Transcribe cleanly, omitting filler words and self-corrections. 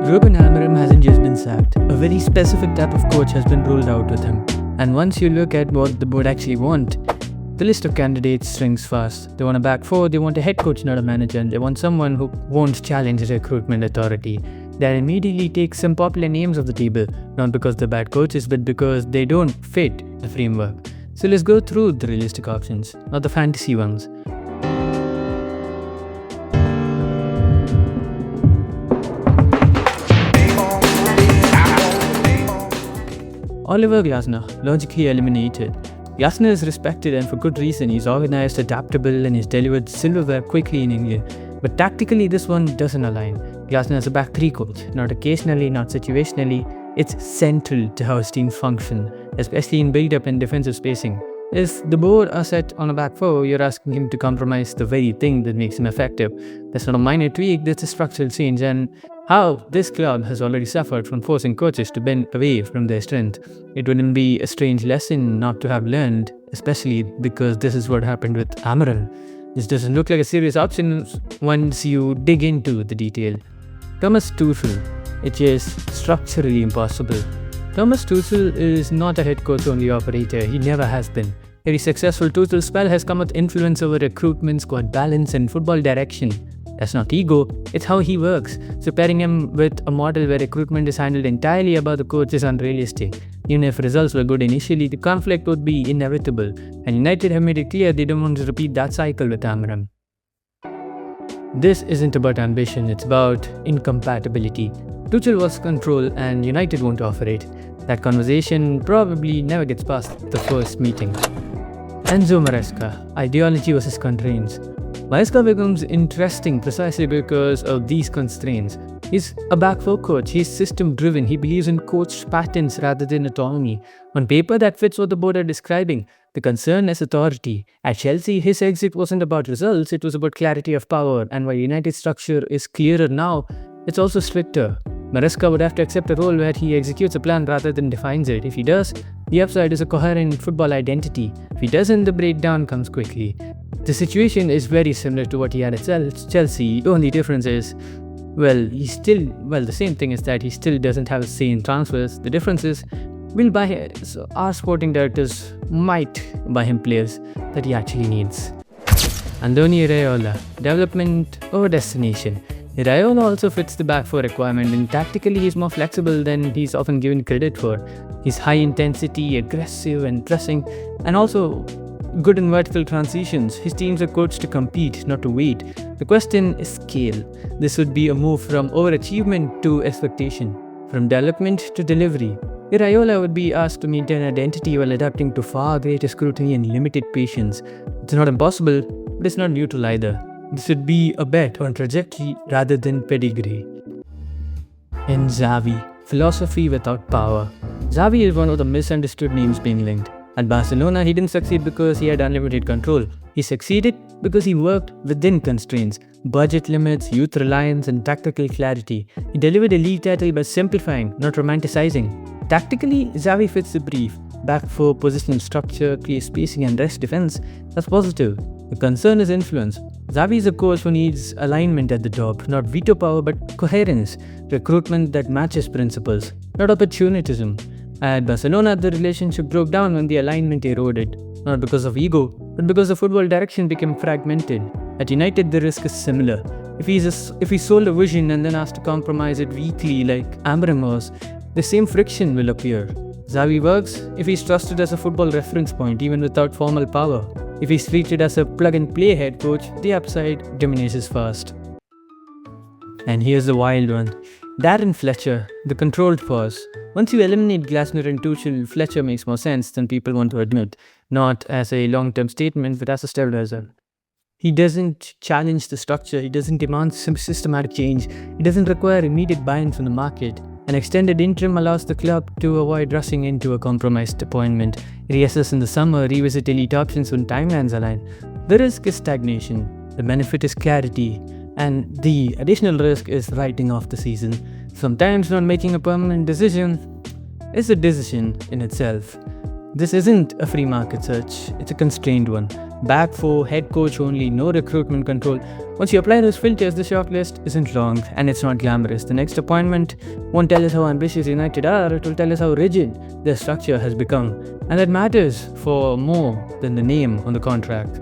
Ruben Amorim hasn't just been sacked. A very specific type of coach has been ruled out with him. And once you look at what the board actually want, the list of candidates shrinks fast. They want a back four, they want a head coach, not a manager, and they want someone who won't challenge the recruitment authority. That immediately takes some popular names off the table, not because they're bad coaches, but because they don't fit the framework. So let's go through the realistic options, not the fantasy ones. Oliver Glasner, logically eliminated. Glasner is respected and for good reason. He's organized, adaptable, and he's delivered silverware quickly in England. But tactically, this one doesn't align. Glasner is a back three coach, not occasionally, not situationally. It's central to how his teams function, especially in build-up and defensive spacing. If the board are set on a back four, you're asking him to compromise the very thing that makes him effective. That's not a minor tweak, that's a structural change, and how this club has already suffered from forcing coaches to bend away from their strength. It wouldn't be a strange lesson not to have learned, especially because this is what happened with Amorim. This doesn't look like a serious option once you dig into the detail. Thomas Tuchel, it is structurally impossible. Thomas Tuchel is not a head coach only operator, he never has been. Every successful Tuchel spell has come with influence over recruitment, squad balance and football direction. That's not ego, it's how he works. So pairing him with a model where recruitment is handled entirely above the coach is unrealistic. Even if results were good initially, the conflict would be inevitable. And United have made it clear they don't want to repeat that cycle with Amorim. This isn't about ambition, it's about incompatibility. Tuchel wants control and United won't offer it. That conversation probably never gets past the first meeting. Enzo Maresca, ideology versus constraints. Maresca becomes interesting precisely because of these constraints. He's a back four coach, he's system driven, he believes in coach patterns rather than autonomy. On paper that fits what the board are describing. The concern is authority. At Chelsea, his exit wasn't about results, it was about clarity of power, and while United's structure is clearer now, it's also stricter. Maresca would have to accept a role where he executes a plan rather than defines it. If he does, the upside is a coherent football identity. If he doesn't, the breakdown comes quickly. The situation is very similar to what he had at Chelsea. The only difference is, the same thing is that he still doesn't have a say in transfers. The difference is, our sporting directors might buy him players that he actually needs. Andoni Iraola, development or destination. Iraola also fits the back four requirement, and tactically he's more flexible than he's often given credit for. He's high intensity, aggressive and pressing, and also good in vertical transitions. His teams are coached to compete, not to wait. The question is scale. This would be a move from overachievement to expectation, from development to delivery. Iraola would be asked to maintain identity while adapting to far greater scrutiny and limited patience. It's not impossible, but it's not neutral either. This would be a bet on trajectory rather than pedigree. And Xavi, philosophy without power. Xavi is one of the misunderstood names being linked. At Barcelona, he didn't succeed because he had unlimited control. He succeeded because he worked within constraints, budget limits, youth reliance, and tactical clarity. He delivered a league title by simplifying, not romanticizing. Tactically, Xavi fits the brief. Back four, positional structure, clear spacing, and rest defense. That's positive. The concern is influence. Xavi is a coach who needs alignment at the top, not veto power but coherence, recruitment that matches principles, not opportunism. At Barcelona, the relationship broke down when the alignment eroded, not because of ego, but because the football direction became fragmented. At United, the risk is similar. If he sold a vision and then asked to compromise it weekly like Amorim was, the same friction will appear. Xavi works if he's trusted as a football reference point even without formal power. If he's treated as a plug-and-play head coach, the upside diminishes fast. And here's the wild one. Darren Fletcher, the controlled pause. Once you eliminate Glasner and Tuchel, Fletcher makes more sense than people want to admit, not as a long-term statement, but as a stabilizer. He doesn't challenge the structure, he doesn't demand some systematic change, he doesn't require immediate buy-in from the market. An extended interim allows the club to avoid rushing into a compromised appointment, reassess in the summer, revisit elite options when timelines align. The risk is stagnation, the benefit is clarity, and the additional risk is writing off the season. Sometimes not making a permanent decision is a decision in itself. This isn't a free market search, it's a constrained one. Back 4, head coach only, no recruitment control. Once you apply those filters, the shortlist isn't long and it's not glamorous. The next appointment won't tell us how ambitious United are, it will tell us how rigid their structure has become. And that matters for more than the name on the contract.